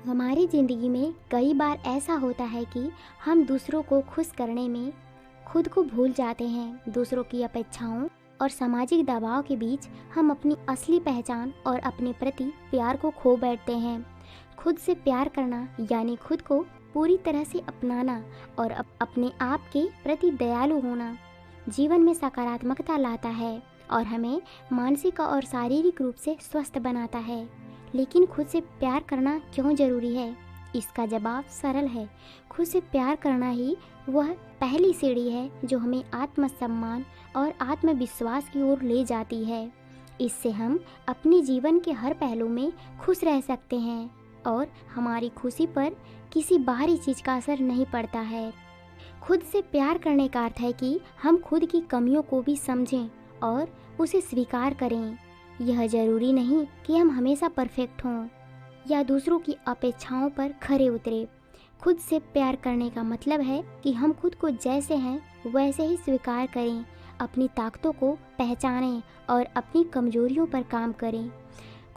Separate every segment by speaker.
Speaker 1: हमारी ज़िंदगी में कई बार ऐसा होता है कि हम दूसरों को खुश करने में खुद को भूल जाते हैं। दूसरों की अपेक्षाओं और सामाजिक दबाव के बीच हम अपनी असली पहचान और अपने प्रति प्यार को खो बैठते हैं। खुद से प्यार करना यानी खुद को पूरी तरह से अपनाना और अपने आप के प्रति दयालु होना जीवन में सकारात्मकता लाता है और हमें मानसिक और शारीरिक रूप से स्वस्थ बनाता है। लेकिन खुद से प्यार करना क्यों ज़रूरी है? इसका जवाब सरल है। खुद से प्यार करना ही वह पहली सीढ़ी है जो हमें आत्मसम्मान और आत्मविश्वास की ओर ले जाती है। इससे हम अपने जीवन के हर पहलू में खुश रह सकते हैं और हमारी खुशी पर किसी बाहरी चीज़ का असर नहीं पड़ता है। खुद से प्यार करने का अर्थ है कि हम खुद की कमियों को भी समझें और उसे स्वीकार करें। यह ज़रूरी नहीं कि हम हमेशा परफेक्ट हों या दूसरों की अपेक्षाओं पर खरे उतरे। खुद से प्यार करने का मतलब है कि हम खुद को जैसे हैं वैसे ही स्वीकार करें, अपनी ताकतों को पहचानें और अपनी कमजोरियों पर काम करें।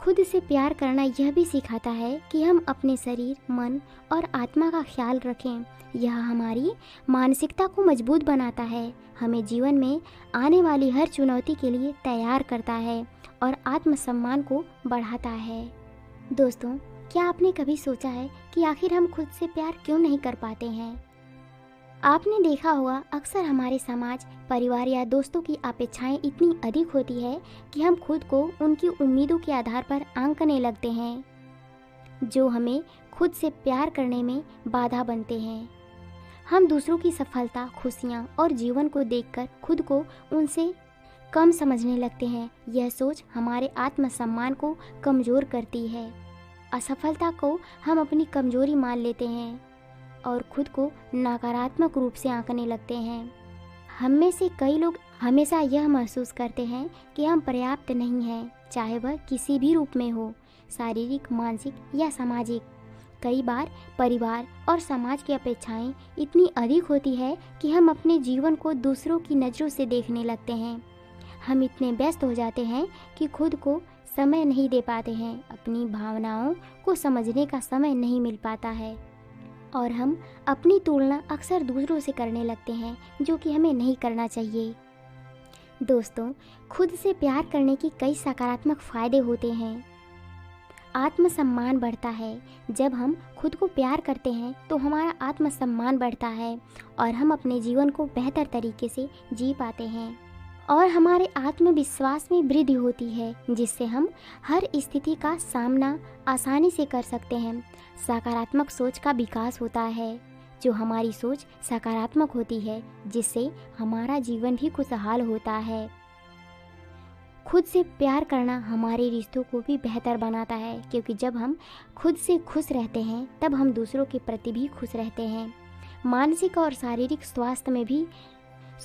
Speaker 1: खुद से प्यार करना यह भी सिखाता है कि हम अपने शरीर, मन और आत्मा का ख्याल रखें। यह हमारी मानसिकता को मजबूत बनाता है, हमें जीवन में आने वाली हर चुनौती के लिए तैयार करता है और आत्मसम्मान को बढ़ाता है। दोस्तों, क्या आपने कभी सोचा है कि आखिर हम खुद से प्यार क्यों नहीं कर पाते हैं? आपने देखा होगा अक्सर हमारे समाज, परिवार या दोस्तों की अपेक्षाएं इतनी अधिक होती है कि हम खुद को उनकी उम्मीदों के आधार पर आंकने लगते हैं, जो हमें खुद से प्यार करने में बाधा बनते हैं। हम दूसरों की सफलता, खुशियाँ और जीवन को देखकर खुद को उनसे कम समझने लगते हैं। यह सोच हमारे आत्मसम्मान को कमज़ोर करती है। असफलता को हम अपनी कमजोरी मान लेते हैं और खुद को नकारात्मक रूप से आंकने लगते हैं। हम में से कई लोग हमेशा यह महसूस करते हैं कि हम पर्याप्त नहीं हैं, चाहे वह किसी भी रूप में हो, शारीरिक, मानसिक या सामाजिक। कई बार परिवार और समाज की अपेक्षाएं इतनी अधिक होती है कि हम अपने जीवन को दूसरों की नज़रों से देखने लगते हैं। हम इतने व्यस्त हो जाते हैं कि खुद को समय नहीं दे पाते हैं, अपनी भावनाओं को समझने का समय नहीं मिल पाता है और हम अपनी तुलना अक्सर दूसरों से करने लगते हैं, जो कि हमें नहीं करना चाहिए। दोस्तों, खुद से प्यार करने की कई सकारात्मक फ़ायदे होते हैं। आत्मसम्मान बढ़ता है। जब हम खुद को प्यार करते हैं तो हमारा आत्मसम्मान बढ़ता है और हम अपने जीवन को बेहतर तरीके से जी पाते हैं और हमारे आत्मविश्वास में वृद्धि होती है, जिससे हम हर स्थिति का सामना आसानी से कर सकते हैं। सकारात्मक सोच का विकास होता है, जो हमारी सोच सकारात्मक होती है, जिससे हमारा जीवन भी खुशहाल होता है। खुद से प्यार करना हमारे रिश्तों को भी बेहतर बनाता है, क्योंकि जब हम खुद से खुश रहते हैं तब हम दूसरों के प्रति भी खुश रहते हैं। मानसिक और शारीरिक स्वास्थ्य में भी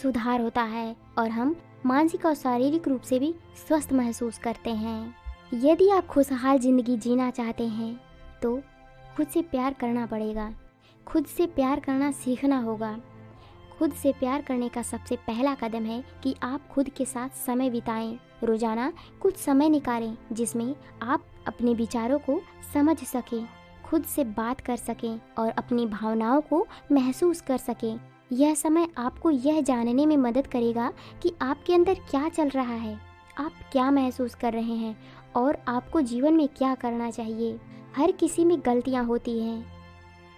Speaker 1: सुधार होता है और हम मानसिक और शारीरिक रूप से भी स्वस्थ महसूस करते हैं। यदि आप खुशहाल ज़िंदगी जीना चाहते हैं तो खुद से प्यार करना पड़ेगा। खुद से प्यार करना सीखना होगा। खुद से प्यार करने का सबसे पहला कदम है कि आप खुद के साथ समय बिताएं। रोज़ाना कुछ समय निकालें जिसमें आप अपने विचारों को समझ सकें, खुद से बात कर सकें और अपनी भावनाओं को महसूस कर सकें। यह समय आपको यह जानने में मदद करेगा कि आपके अंदर क्या चल रहा है, आप क्या महसूस कर रहे हैं और आपको जीवन में क्या करना चाहिए। हर किसी में गलतियां होती हैं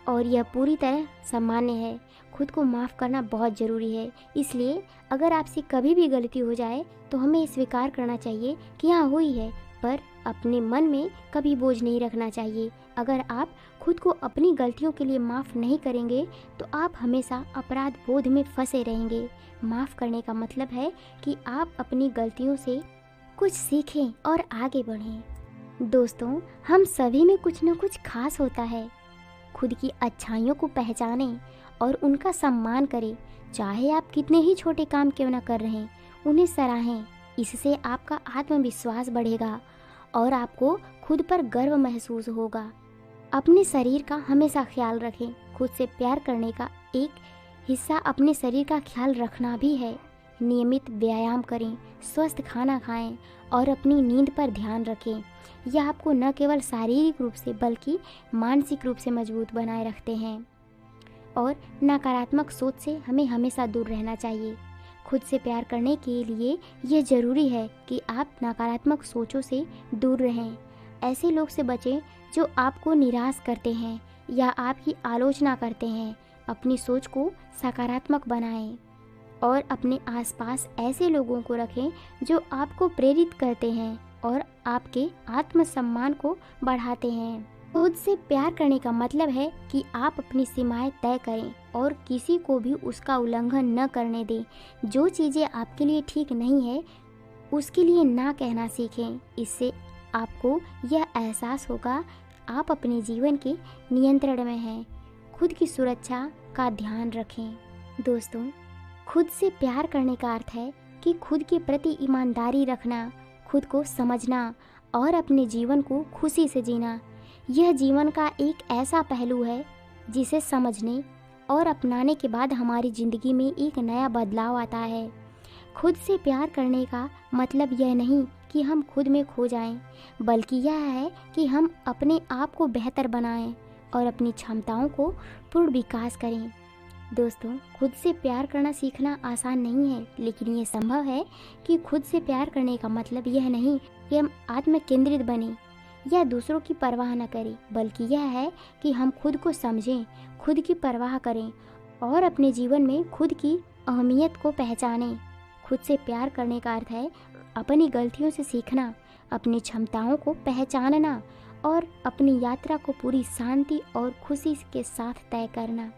Speaker 1: और यह पूरी तरह सामान्य है। खुद को माफ़ करना बहुत ज़रूरी है। इसलिए अगर आपसे कभी भी गलती हो जाए तो हमें स्वीकार करना चाहिए कि हाँ हुई है, पर अपने मन में कभी बोझ नहीं रखना चाहिए। अगर आप खुद को अपनी गलतियों के लिए माफ़ नहीं करेंगे तो आप हमेशा अपराध बोध में फंसे रहेंगे। माफ़ करने का मतलब है कि आप अपनी गलतियों से कुछ सीखें और आगे बढ़ें। दोस्तों, हम सभी में कुछ न कुछ खास होता है। खुद की अच्छाइयों को पहचानें और उनका सम्मान करें। चाहे आप कितने ही छोटे काम क्यों न कर रहे हैं, उन्हें सराहें। इससे आपका आत्मविश्वास बढ़ेगा और आपको खुद पर गर्व महसूस होगा। अपने शरीर का हमेशा ख्याल रखें। खुद से प्यार करने का एक हिस्सा अपने शरीर का ख्याल रखना भी है। नियमित व्यायाम करें, स्वस्थ खाना खाएं और अपनी नींद पर ध्यान रखें। यह आपको न केवल शारीरिक रूप से बल्कि मानसिक रूप से मजबूत बनाए रखते हैं। और नकारात्मक सोच से हमें हमेशा दूर रहना चाहिए। खुद से प्यार करने के लिए यह ज़रूरी है कि आप नकारात्मक सोचों से दूर रहें। ऐसे लोग से बचें जो आपको निराश करते हैं या आपकी आलोचना करते हैं। अपनी सोच को सकारात्मक बनाएं और अपने आसपास ऐसे लोगों को रखें जो आपको प्रेरित करते हैं और आपके आत्मसम्मान को बढ़ाते हैं। खुद से प्यार करने का मतलब है कि आप अपनी सीमाएं तय करें और किसी को भी उसका उल्लंघन न करने दें। जो चीज़ें आपके लिए ठीक नहीं है उसके लिए ना कहना सीखें। इससे आपको यह एहसास होगा आप अपने जीवन के नियंत्रण में हैं। खुद की सुरक्षा का ध्यान रखें। दोस्तों, खुद से प्यार करने का अर्थ है कि खुद के प्रति ईमानदारी रखना, खुद को समझना और अपने जीवन को खुशी से जीना। यह जीवन का एक ऐसा पहलू है जिसे समझने और अपनाने के बाद हमारी ज़िंदगी में एक नया बदलाव आता है। खुद से प्यार करने का मतलब यह नहीं कि हम खुद में खो जाएं, बल्कि यह है कि हम अपने आप को बेहतर बनाएं और अपनी क्षमताओं को पूर्ण विकास करें। दोस्तों, खुद से प्यार करना सीखना आसान नहीं है, लेकिन ये संभव है कि खुद से प्यार करने का मतलब यह नहीं कि हम आत्म केंद्रित बने या दूसरों की परवाह न करें, बल्कि यह है कि हम खुद को समझें, खुद की परवाह करें और अपने जीवन में खुद की अहमियत को पहचानें। खुद से प्यार करने का अर्थ है अपनी गलतियों से सीखना, अपनी क्षमताओं को पहचानना और अपनी यात्रा को पूरी शांति और खुशी के साथ तय करना।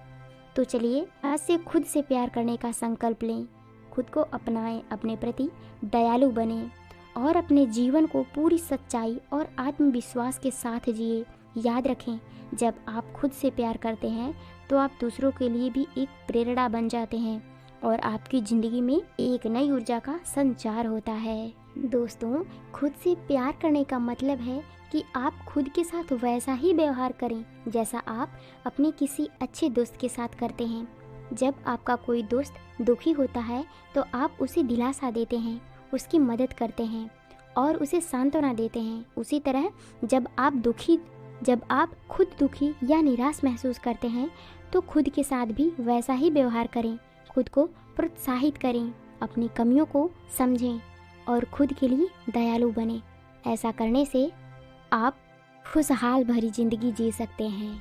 Speaker 1: तो चलिए आज से खुद से प्यार करने का संकल्प लें, खुद को अपनाएं, अपने प्रति दयालु बनें और अपने जीवन को पूरी सच्चाई और आत्मविश्वास के साथ जिए। याद रखें, जब आप खुद से प्यार करते हैं तो आप दूसरों के लिए भी एक प्रेरणा बन जाते हैं और आपकी ज़िंदगी में एक नई ऊर्जा का संचार होता है। दोस्तों, खुद से प्यार करने का मतलब है कि आप खुद के साथ वैसा ही व्यवहार करें जैसा आप अपने किसी अच्छे दोस्त के साथ करते हैं। जब आपका कोई दोस्त दुखी होता है तो आप उसे दिलासा देते हैं, उसकी मदद करते हैं और उसे सांत्वना देते हैं। उसी तरह जब आप खुद दुखी या निराश महसूस करते हैं तो खुद के साथ भी वैसा ही व्यवहार करें। खुद को प्रोत्साहित करें, अपनी कमियों को समझें और खुद के लिए दयालु बनें। ऐसा करने से आप खुशहाल भरी जिंदगी जी सकते हैं।